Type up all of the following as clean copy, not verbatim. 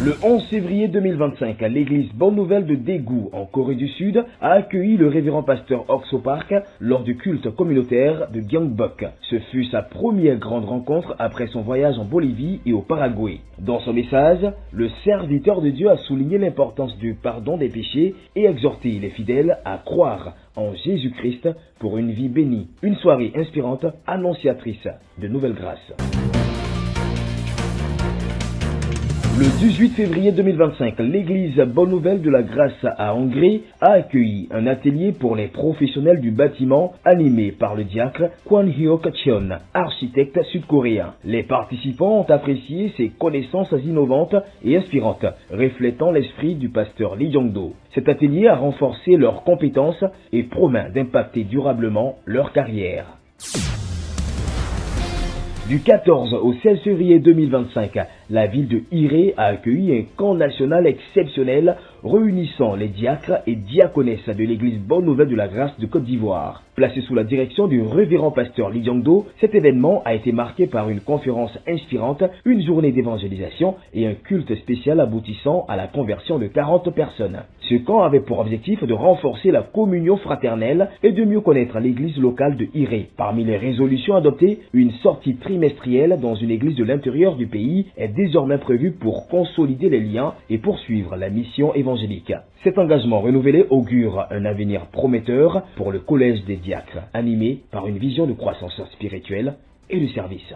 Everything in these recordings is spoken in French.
Le 11 février 2025, l'église Bonne Nouvelle de Daegu, en Corée du Sud, a accueilli le révérend pasteur Okso Park lors du culte communautaire de Gyeongbok. Ce fut sa première grande rencontre après son voyage en Bolivie et au Paraguay. Dans son message, le serviteur de Dieu a souligné l'importance du pardon des péchés et exhorté les fidèles à croire en Jésus-Christ pour une vie bénie. Une soirée inspirante, annonciatrice de nouvelles grâces. Le 18 février 2025, l'église Bonne Nouvelle de la Grâce à Hongrie a accueilli un atelier pour les professionnels du bâtiment animé par le diacre Kwon Hyok Cheon, architecte sud-coréen. Les participants ont apprécié ses connaissances innovantes et inspirantes, reflétant l'esprit du pasteur Lee Jong-do. Cet atelier a renforcé leurs compétences et promet d'impacter durablement leur carrière. Du 14 au 16 février 2025, la ville de Iré a accueilli un camp national exceptionnel réunissant les diacres et diaconesses de l'église Bonne Nouvelle de la Grâce de Côte d'Ivoire. Placé sous la direction du révérend pasteur Lee Jong-do, cet événement a été marqué par une conférence inspirante, une journée d'évangélisation et un culte spécial aboutissant à la conversion de 40 personnes. Ce camp avait pour objectif de renforcer la communion fraternelle et de mieux connaître l'église locale de Iré. Parmi les résolutions adoptées, une sortie trimestrielle dans une église de l'intérieur du pays est désormais prévue pour consolider les liens et poursuivre la mission évangélique. Cet engagement renouvelé augure un avenir prometteur pour le collège des diacres, animé par une vision de croissance spirituelle et de service.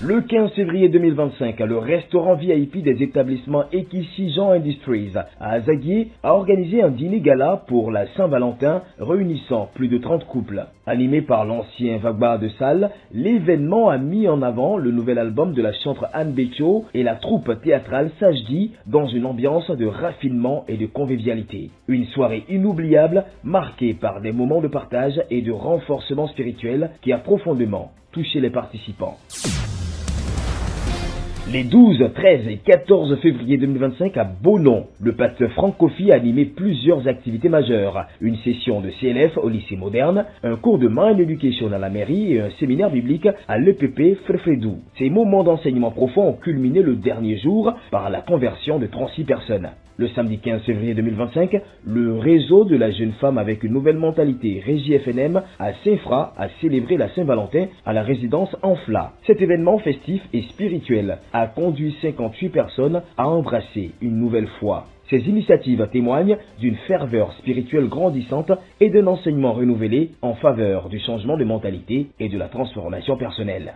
Le 15 février 2025, le restaurant VIP des établissements Ekishi Jean Industries à Azaguié a organisé un dîner gala pour la Saint-Valentin réunissant plus de 30 couples. Animé par l'ancien Vagba de salle, l'événement a mis en avant le nouvel album de la chanteuse Anne Becho et la troupe théâtrale Sajdi dans une ambiance de raffinement et de convivialité. Une soirée inoubliable marquée par des moments de partage et de renforcement spirituel qui a profondément touché les participants. Les 12, 13 et 14 février 2025 à Bonon, le pasteur Franck Kofi a animé plusieurs activités majeures. Une session de CLF au lycée moderne, un cours de Mind Education à la mairie et un séminaire biblique à l'EPP Frefredou. Ces moments d'enseignement profond ont culminé le dernier jour par la conversion de 36 personnes. Le samedi 15 février 2025, le réseau de la jeune femme avec une nouvelle mentalité, Régie FNM, à Saint-Fra a célébré la Saint-Valentin à la résidence Enfla. Cet événement festif et spirituel a conduit 58 personnes à embrasser une nouvelle foi. Ces initiatives témoignent d'une ferveur spirituelle grandissante et d'un enseignement renouvelé en faveur du changement de mentalité et de la transformation personnelle.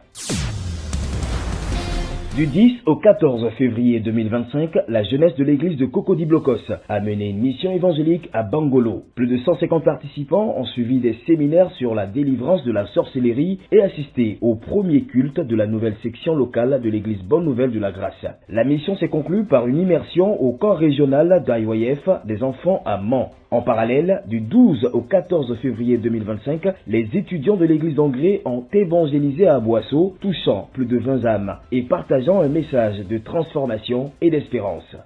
Du 10 au 14 février 2025, la jeunesse de l'église de Cocody Blocos a mené une mission évangélique à Bangolo. Plus de 150 participants ont suivi des séminaires sur la délivrance de la sorcellerie et assisté au premier culte de la nouvelle section locale de l'église Bonne Nouvelle de la Grâce. La mission s'est conclue par une immersion au camp régional d'IYF des enfants à Mans. En parallèle, du 12 au 14 février 2025, les étudiants de l'église d'Angré ont évangélisé à Boisseau, touchant plus de 20 âmes et partageant un message de transformation et d'espérance.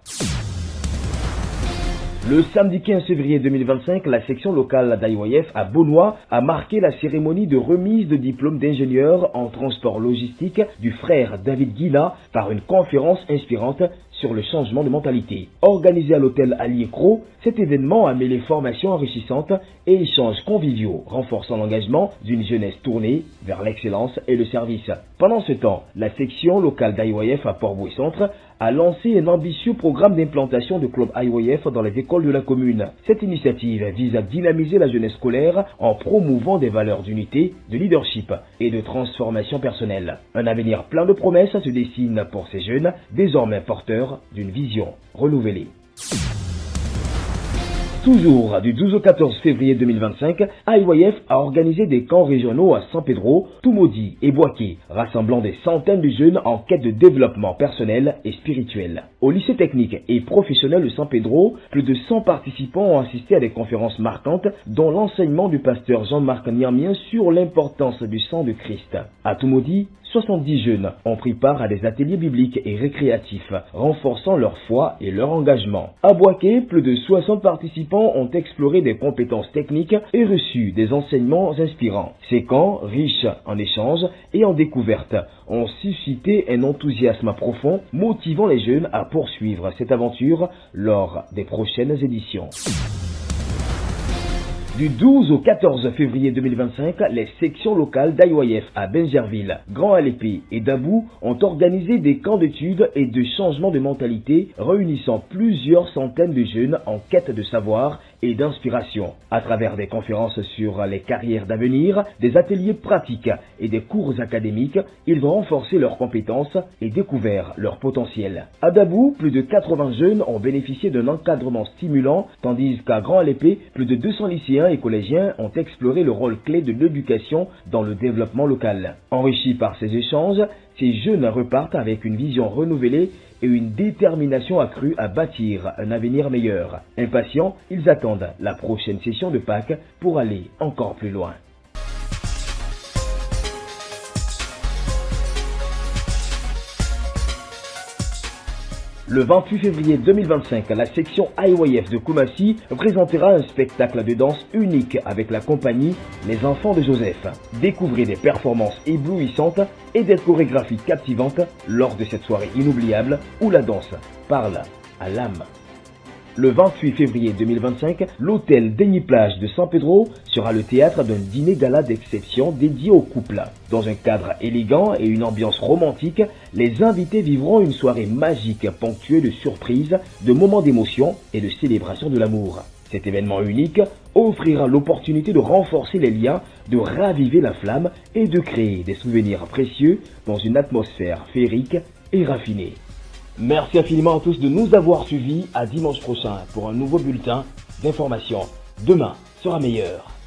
Le samedi 15 février 2025, la section locale d'IYF à Beaunois a marqué la cérémonie de remise de diplôme d'ingénieur en transport logistique du frère David Guilla par une conférence inspirante sur le changement de mentalité. Organisé à l'hôtel Aliécro, cet événement a mêlé formations enrichissantes et échanges conviviaux, renforçant l'engagement d'une jeunesse tournée vers l'excellence et le service. Pendant ce temps, la section locale d'IYF à Port-Bouët Centre a lancé un ambitieux programme d'implantation de club IYF dans les écoles de la commune. Cette initiative vise à dynamiser la jeunesse scolaire en promouvant des valeurs d'unité, de leadership et de transformation personnelle. Un avenir plein de promesses se dessine pour ces jeunes, désormais porteurs d'une vision renouvelée. Toujours du 12 au 14 février 2025, IYF a organisé des camps régionaux à San Pedro, Tumodi et Boaké, rassemblant des centaines de jeunes en quête de développement personnel et spirituel. Au lycée technique et professionnel de San Pedro, plus de 100 participants ont assisté à des conférences marquantes, dont l'enseignement du pasteur Jean-Marc Niermien sur l'importance du sang de Christ. À Tumodi, 70 jeunes ont pris part à des ateliers bibliques et récréatifs, renforçant leur foi et leur engagement. À Boaké, plus de 60 participants ont exploré des compétences techniques et reçu des enseignements inspirants. Ces camps, riches en échanges et en découvertes, ont suscité un enthousiasme profond, motivant les jeunes à poursuivre cette aventure lors des prochaines éditions. Du 12 au 14 février 2025, les sections locales d'IYF à Benjerville, Grand Alépé et Dabou ont organisé des camps d'études et de changement de mentalité réunissant plusieurs centaines de jeunes en quête de savoir et d'inspiration. À travers des conférences sur les carrières d'avenir, des ateliers pratiques et des cours académiques, ils ont renforcé leurs compétences et découvert leur potentiel. À Dabou, plus de 80 jeunes ont bénéficié d'un encadrement stimulant, tandis qu'à Grand Alépé, plus de 200 lycéens et collégiens ont exploré le rôle clé de l'éducation dans le développement local. Enrichis par ces échanges, ces jeunes repartent avec une vision renouvelée et une détermination accrue à bâtir un avenir meilleur. Impatients, ils attendent la prochaine session de Pâques pour aller encore plus loin. Le 28 février 2025, la section IYF de Koumassi présentera un spectacle de danse unique avec la compagnie Les Enfants de Joseph. Découvrez des performances éblouissantes et des chorégraphies captivantes lors de cette soirée inoubliable où la danse parle à l'âme. Le 28 février 2025, l'hôtel Denis-Plage de San Pedro sera le théâtre d'un dîner gala d'exception dédié aux couples. Dans un cadre élégant et une ambiance romantique, les invités vivront une soirée magique ponctuée de surprises, de moments d'émotion et de célébration de l'amour. Cet événement unique offrira l'opportunité de renforcer les liens, de raviver la flamme et de créer des souvenirs précieux dans une atmosphère féerique et raffinée. Merci infiniment à tous de nous avoir suivis. À dimanche prochain pour un nouveau bulletin d'information. Demain sera meilleur.